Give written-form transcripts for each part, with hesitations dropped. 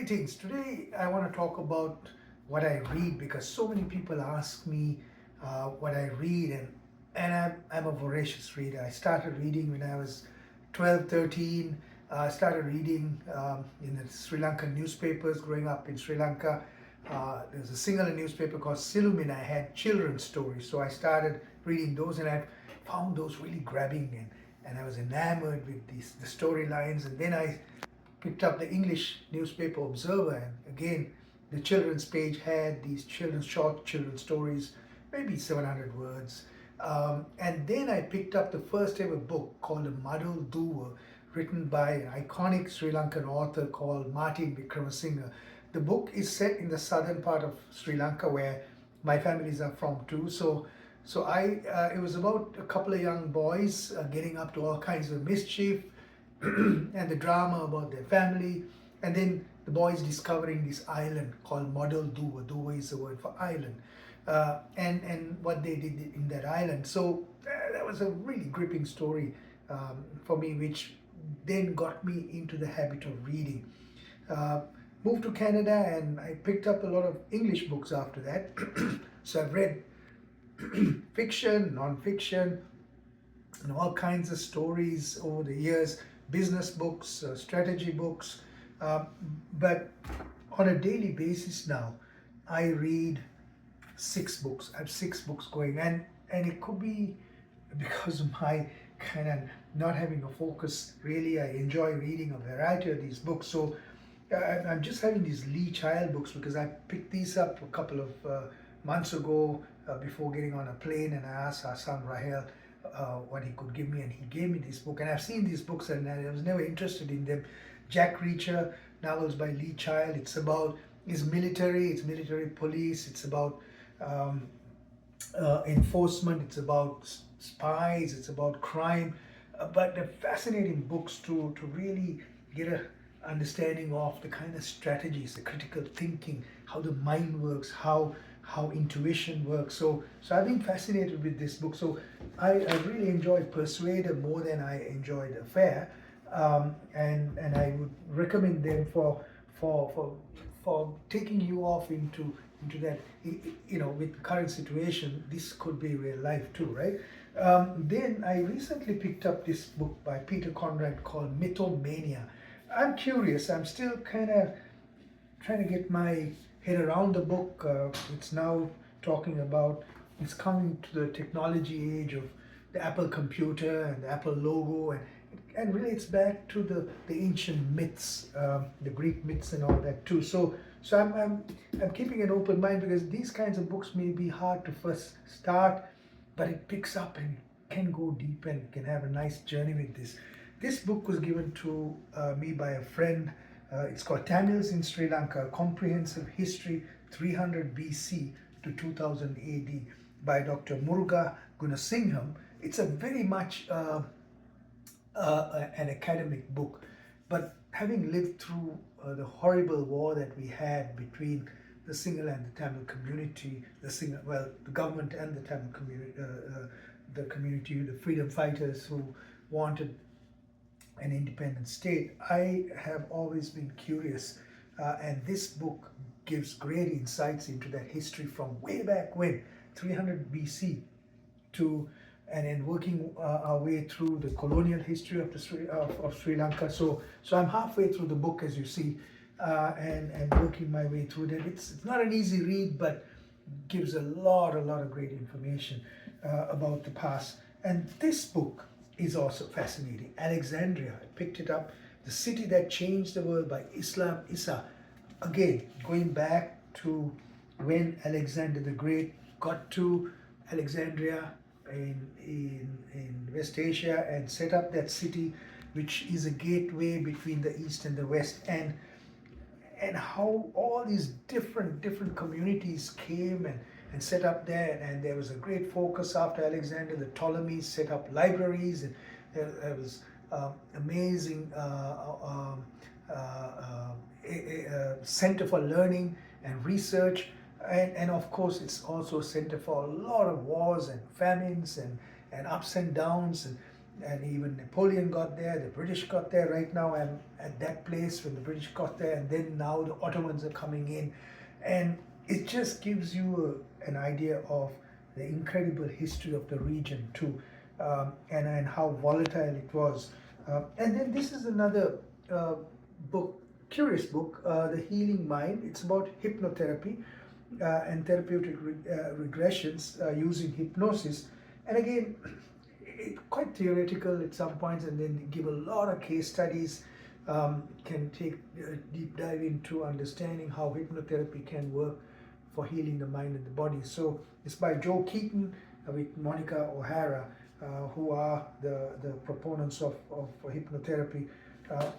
Greetings. Today I want to talk about what I read because so many people ask me what I read, and I'm a voracious reader. I started reading when I was 12, 13. I started reading in the Sri Lankan newspapers growing up in Sri Lanka. There's a single newspaper called Silumina. I had children's stories, so I started reading those, and I found those really grabbing, and I was enamored with the storylines. And then I picked up the English newspaper Observer, and again, the children's page had these short children's stories, maybe 700 words. And then I picked up the first ever book called A Madul Duva, written by an iconic Sri Lankan author called Martin Wickramasinghe. The book is set in the southern part of Sri Lanka, where my families are from too. It was about a couple of young boys getting up to all kinds of mischief, and the drama about their family, and then the boys discovering this island called Madul Duva. Duva is the word for island, and what they did in that island. So that was a really gripping story for me, which then got me into the habit of reading. Moved to Canada, and I picked up a lot of English books after that. So I've read fiction, non-fiction, and all kinds of stories over the years, business books, strategy books, but on a daily basis now, I read 6 books. I have 6 books going, and it could be because of my kind of not having a focus. Really, I enjoy reading a variety of these books. So I'm just having these Lee Child books because I picked these up a couple of months ago before getting on a plane, and I asked our son Rahel what he could give me, and he gave me this book. And I've seen these books and I was never interested in them. Jack Reacher, novels by Lee Child. It's military police, it's about enforcement, it's about spies, it's about crime, but they're fascinating books to really get a understanding of the kind of strategies, the critical thinking, how the mind works, how intuition works. So I've been fascinated with this book. So I really enjoyed Persuader more than I enjoyed Affair, and I would recommend them for taking you off into that. With the current situation, this could be real life too, right? Then I recently picked up this book by Peter Conrad called Mythomania. I'm curious. I'm still kind of trying to get my head around the book. It's now talking about, it's coming to the technology age of the Apple computer and the Apple logo, and relates back to the ancient myths, the Greek myths and all that too. So I'm keeping an open mind, because these kinds of books may be hard to first start, but it picks up and can go deep and can have a nice journey with this. This book was given to me by a friend. It's called Tamils in Sri Lanka, Comprehensive History 300 BC to 2000 AD by Dr. Muruga Gunasingham. It's a very much an academic book, but having lived through the horrible war that we had between the Sinhala and the Tamil community, the government and the Tamil community, the freedom fighters who wanted an independent state, I have always been curious, and this book gives great insights into that history from way back when, 300 BC, to and then working our way through the colonial history of Sri Lanka. So I'm halfway through the book, as you see, and working my way through it. It's not an easy read, but gives a lot of great information about the past. And this book is also fascinating. Alexandria, I picked it up. The City That Changed the World by Islam Issa. Again, going back to when Alexander the Great got to Alexandria in West Asia and set up that city, which is a gateway between the East and the West, and how all these different communities came and set up there. And there was a great focus after Alexander. The Ptolemies set up libraries, and there was amazing center for learning and research, and of course it's also a center for a lot of wars and famines and ups and downs, and even Napoleon got there, the British got there. Right now I'm at that place when the British got there, and then now the Ottomans are coming in. And it just gives you an idea of the incredible history of the region too, and how volatile it was. And then this is another book, curious book, The Healing Mind. It's about hypnotherapy and therapeutic regressions using hypnosis. And again, quite theoretical at some points, and then give a lot of case studies. Can take a deep dive into understanding how hypnotherapy can work for healing the mind and the body. So it's by Joe Keaton with Monica O'Hara, who are the proponents of hypnotherapy.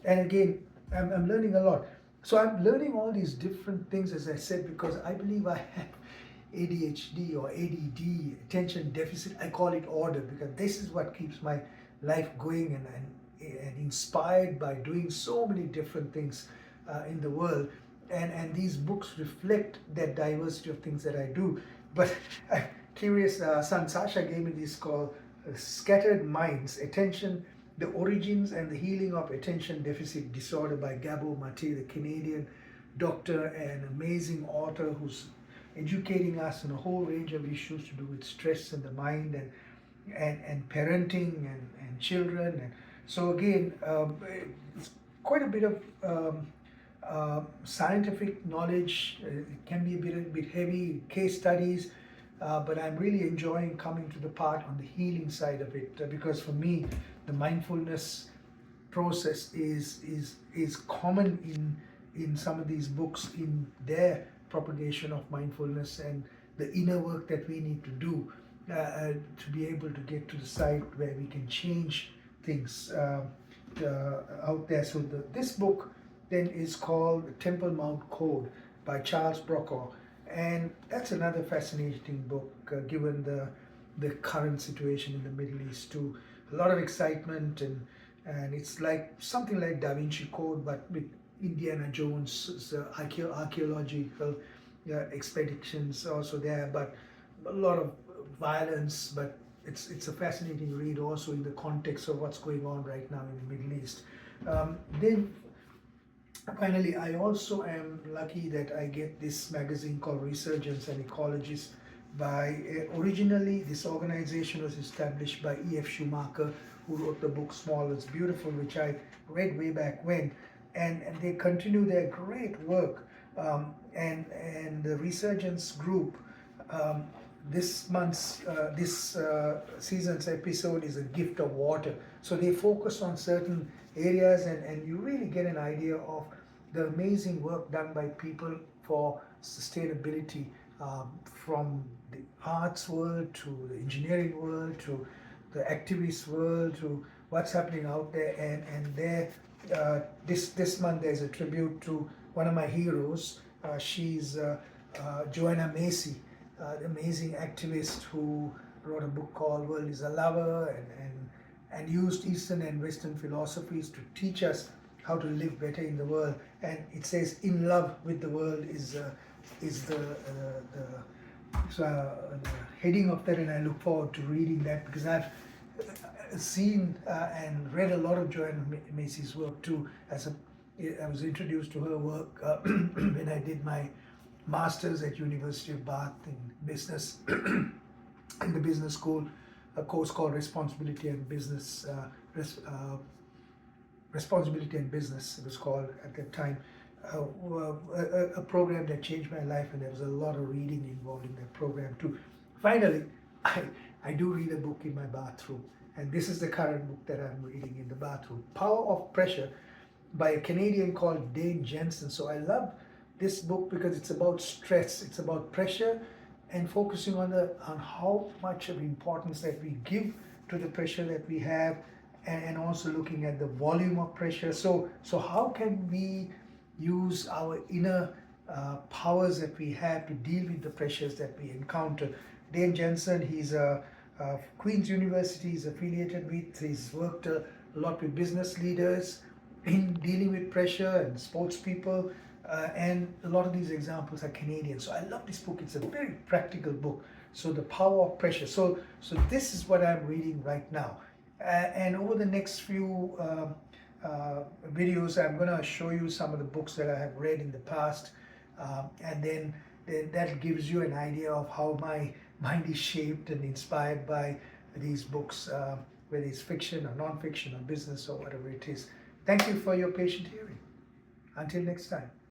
And again, I'm learning a lot. So I'm learning all these different things, as I said, because I believe I have ADHD or ADD, attention deficit. I call it order, because this is what keeps my life going and inspired by doing so many different things in the world. And these books reflect that diversity of things that I do. But curious, son Sasha gave me this called Scattered Minds, Attention, the Origins and the Healing of Attention Deficit Disorder by Gabo Mate, the Canadian doctor and amazing author who's educating us on a whole range of issues to do with stress in the mind and parenting and children. And so again, it's quite a bit of scientific knowledge. It can be a bit heavy, case studies, but I'm really enjoying coming to the part on the healing side of it, because for me, the mindfulness process is common in some of these books, in their propagation of mindfulness and the inner work that we need to do to be able to get to the side where we can change things out there. So this book then is called Temple Mount Code by Charles Brokaw, and that's another fascinating book given the current situation in the Middle East too. A lot of excitement, and it's like something like Da Vinci Code, but with Indiana Jones archaeological expeditions also there, but a lot of violence. But it's a fascinating read also in the context of what's going on right now in the Middle East. Then finally, I also am lucky that I get this magazine called Resurgence and Ecologist by, originally this organization was established by E.F. Schumacher, who wrote the book Small is Beautiful, which I read way back when, and they continue their great work. And the Resurgence group, this month's, this season's episode is a gift of water. So they focus on certain areas, and you really get an idea of the amazing work done by people for sustainability, from the arts world to the engineering world to the activist world to what's happening out there. And there, this month there's a tribute to one of my heroes. She's Joanna Macy, the amazing activist who wrote a book called World is a Lover, and used Eastern and Western philosophies to teach us how to live better in the world. And it says, in love with the world is the heading of that, and I look forward to reading that, because I've seen and read a lot of Joanna Macy's work too. I was introduced to her work when I did my master's at University of Bath in business, in the business school, a course called Responsibility and Business. Responsibility and Business, it was called at that time. A program that changed my life, and there was a lot of reading involved in that program too. Finally, I do read a book in my bathroom, and this is the current book that I'm reading in the bathroom, Power of Pressure by a Canadian called Dane Jensen. So I love this book because it's about stress, it's about pressure, and focusing on how much of importance that we give to the pressure that we have, and also looking at the volume of pressure. So how can we use our inner powers that we have to deal with the pressures that we encounter? Dane Jensen, he's a Queen's University, he's affiliated with, he's worked a lot with business leaders in dealing with pressure and sports people, and a lot of these examples are Canadian. So I love this book. It's a very practical book. So the Power of Pressure. So this is what I'm reading right now. And over the next few videos, I'm going to show you some of the books that I have read in the past, and then that gives you an idea of how my mind is shaped and inspired by these books, whether it's fiction or non-fiction or business or whatever it is. Thank you for your patient hearing. Until next time.